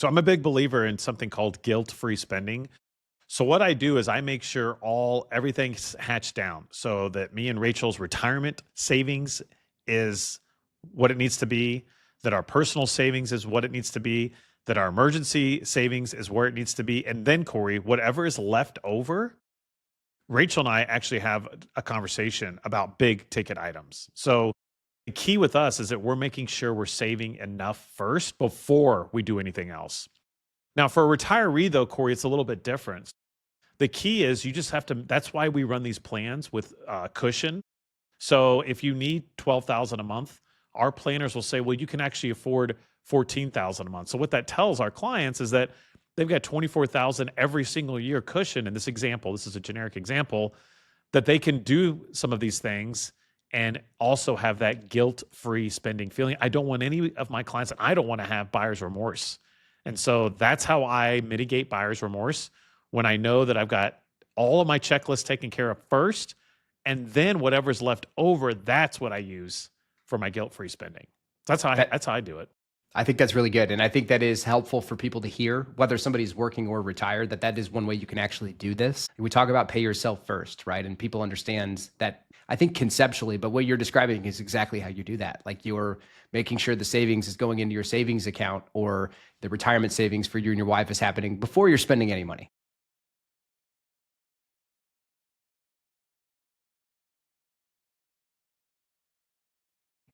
So I'm a big believer in something called guilt-free spending. So what I do is I make sure everything's hatched down so that me and Rachel's retirement savings is what it needs to be, that our personal savings is what it needs to be, that our emergency savings is where it needs to be. And then Corey, whatever is left over, Rachel and I actually have a conversation about big ticket items. So the key with us is that we're making sure we're saving enough first before we do anything else. Now, for a retiree, though, Corey, it's a little bit different. The key is you just have to, that's why we run these plans with cushion. So if you need 12,000 a month, our planners will say, well, you can actually afford 14,000 a month. So what that tells our clients is that they've got 24,000 every single year cushion. In this example, this is a generic example, that they can do some of these things and also have that guilt-free spending feeling. I don't want any of my clients, and I don't want to have buyer's remorse. And so that's how I mitigate buyer's remorse, when I know that I've got all of my checklists taken care of first, and then whatever's left over, that's what I use for my guilt-free spending. That's how I do it. I think that's really good. And I think that is helpful for people to hear, whether somebody's working or retired, that is one way you can actually do this. We talk about pay yourself first, right? And people understand that, I think conceptually, but what you're describing is exactly how you do that. Like, you're making sure the savings is going into your savings account, or the retirement savings for you and your wife is happening before you're spending any money.